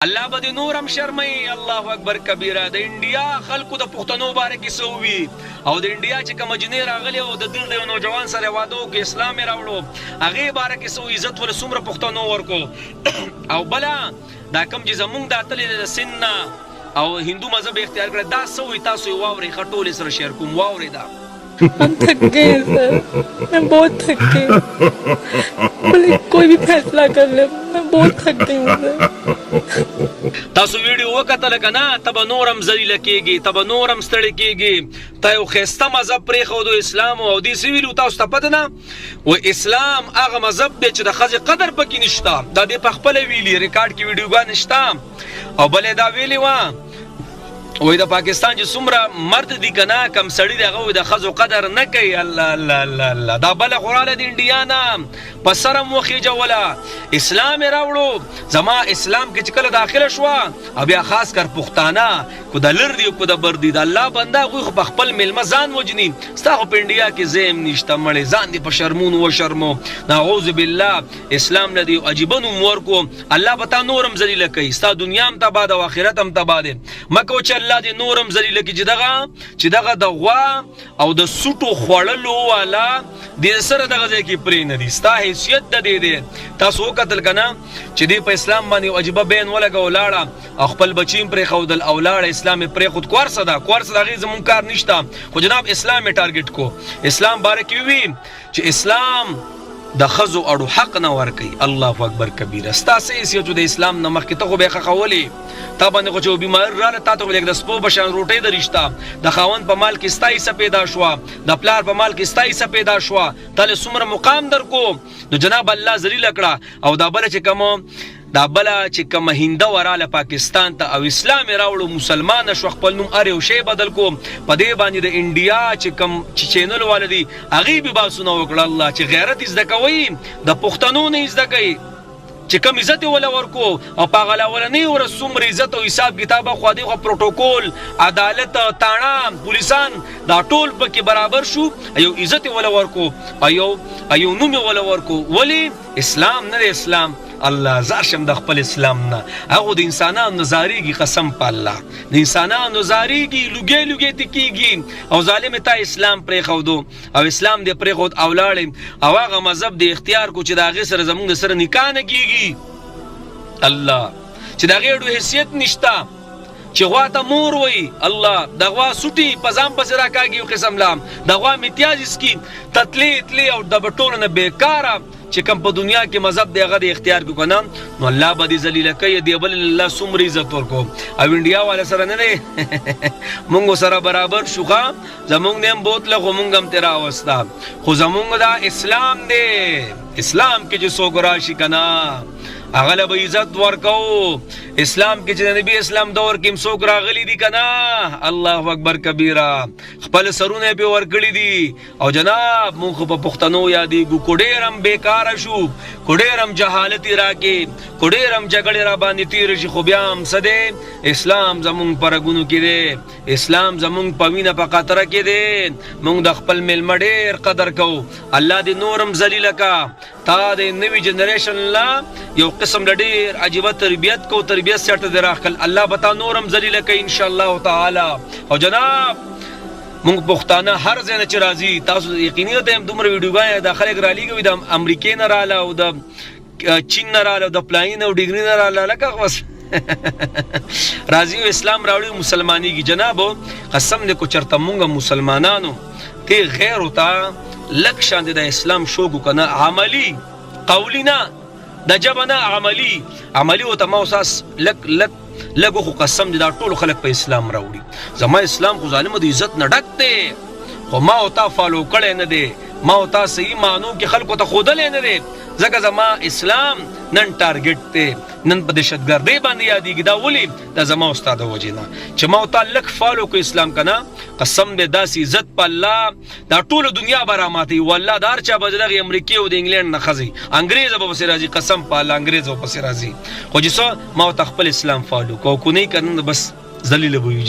الله به نورم شرمای الله اکبر کبیره. د انډیا خلکو د پښتنو باره کې سووي او د انډیا چې کوم جنې راغلی او د دل د نوجوان سره واده وکړ اسلام یې راوړو هغې باره کې سو عزت ول څومره پښتنو ورکو او بله دا کوم چې زمونږ دا تللی د سن نه او هندو مذهب اختیار کړی دا څه وایي تاسو یې واورئ ښه ټولې سره شیر کوم واورئ دا हम थक गए सर, मैं बहुत थक गई। बोले कोई भी फैसला कर ले, मैं बहुत थक गई हूँ सर। تاسو ویډیو وکتل کنه تب نورم ذلیل کیږي تب نورم ستړی کیږي تا یو خسته مذهب پرېښودو اسلام او دې څه ویلو تاسو ته پته نه و اسلام هغه مذهب دی چې د ښځې قدر پکې نشته دا دې په خپله ویلي ریکارډ کې ویډیوګانې شته او بلې دا ویلې وه وای د پاکستان چې څومره مرد دي که نه کم سړي دی هغه وایي د ښځو قدر نه کوي الله الله الله الله دا بله خو راله د انډیا نه په سر هم وخېجوله اسلام یې راوړو زما اسلام کې چې کله داخله شوه او بیا خاص کر پښتانه کو د لر دي او کو د بر دي د الله بنده هغوی خو په خپل میلمه ځان وجني ستا خو په انډیا کې ځای هم نشته مړې ځان دې په شرمونو وشرمو نعوذ بالله اسلام له دې عجیبه نوم ورکو الله به تا نورم ذلیله کوي ستا دنیا هم تباه ده او آخرت هم تباه دی مه کوه چې الله دې نورم ذلیله کړي چې دغه د غوا او د سوټو خوړلو والا دې سره دغه ځای کې پرې نه دي ستا حیثیت د دې دی تاسو وکتل که نه چې دې په اسلام باندې یو عجیبه بین ولګه ولاړه او خپل بچي هم پرېښودل او لاړه اسلام یې پرېښود کورسه ده کورسه د هغې زمونږ کار نشته خو جناب اسلام یې ټارګېټ کو اسلام باره کې وي چې اسلام د ښځو اړو حق نه ورکوي الله اکبر کبیره ستا څه حیثیت چې د اسلام نه مخکې ته خو به یې ښخولې تا باندې خو چې بیماري راله تا ته خو د سپو په شان روټۍ درشته د خاوند په مال کې ستا حصه پیدا شوه د پلار په مال کې ستا حصه پیدا شوه تا له څومره مقام درکو نو جناب الله ذلیله کړه او دا بله چې کوم دا بله چې کومه هنده وراله پاکستان ته او اسلام یې راوړو مسلمانه شوه خپل نوم هر یو شی بدل کو په دې باندې د انډیا چې کوم چې چینل والا دي هغې بې باسونه وکړه الله چې غیرت یې زده کوئ د پښتنو نه یې زده کوئ چې کم عزت یې وله ورکو او په هغه اولنۍ ورځ څومره عزت او حساب کتاب خو دې خو پروټوکول عدالت تاڼه پولیسان دا ټول پکې برابر شو یو عزت یې وله ورکو او یو نوم یې وله ورکو ولې اسلام نه دی اسلام الله زار شم د خپل اسلام نه هغه د انسانانو زاریږي قسم په الله د انسانانو زاریږي لوګې لوګې ته کېږي او ظالم ته اسلام پرېښودو او اسلام دې پرېښود او لاړې او هغه مذهب دې اختیار کو چې د هغې سره زمونږ د سره نکاح نه کېږي الله چې د هغې اړو حیثیت نشته چې غوا ته مور وایي الله د غوا سوټي په ځان پسې راکاږي یو قسم لام د غوا متیاز اسکي تتلې تلې او د بټولو نه بیکاره چې کوم په دنیا کې مذهب دی هغه د اختیار کو کنه نو الله به دې ذلیله کوي دی بل الله څومره عزت ورکو او انډیا والا سره نه دی مونږ سره برابر شوخه زمونږ نه هم بوتله خو مونږ هم ترې راوسته خو زمونږ دا اسلام دی اسلام کې چې څوک راشي کنه هغه له به عزت ورکو اسلام کې چې د نبي اسلام دور کې هم څوک راغلي دي که نه الله اکبر کبیره خپل سرونه یې پرې ورکړي دي او جناب مونږ خو په پښتنو یادېږو کو ډېر هم بېکاره شو کو ډېر هم جهالت یې راکې کو ډېر هم جګړې را باندې تېره شي خو بیا هم څه دی اسلام زمونږ په رګونو کې دی اسلام زمونږ په وینه په قطره کې دی مونږ د خپل میلمه ډېر قدر کوو الله دې نور هم ذلیله کا تا د نوي جنریشن لا یو قسم له ډېر عجیبه تربیت کو تربیت سیټه دې راخل الله به تا نور هم ذلیله کوي انشاءالله تعالی او جناب مونږ پښتانه هر ځای نه چې راځي تاسو یقیني ته هم دومره ویډیوګانې دا خلک رالیږي د امریکې نه راله او د چین نه راله او د پلاین او ډیګري نه راله لکه بس راځي اسلام راوړي مسلمانېږي جنابو قسم دې کو چېرته مونږ مسلمانانو ته غیر وته لک شان د اسلام شوګو کنه عملی قولی نه د جبه نه عملی وته ما اوساس لګو خو قسم دې دا ټول خلک په اسلام راوړي زما اسلام خو ظالمو د عزت نه ډک دی خو ما او تا فالو کړی نه دی ما او تا صحیح معنو کې خلکو ته ښودلی نه دی ځکه زما اسلام نن ټارګټ دی نن په دهشتګردۍ باندې یادېږي دا ولې دا زما او ستا د وجې نه چې ما او تا لږ فالو کو اسلام که نه قسم دی داسې عزت په الله دا ټوله دنیا به راماتوي والله د هر چا به د دغې امریکې او د انګلینډ نه ښځې انګرېزه به پسې راځي قسم په الله انګرېزه به پسې راځي خو چې څه ما او تا خپل اسلام فالو کو او که نه یې که نه بس ذلیله به وي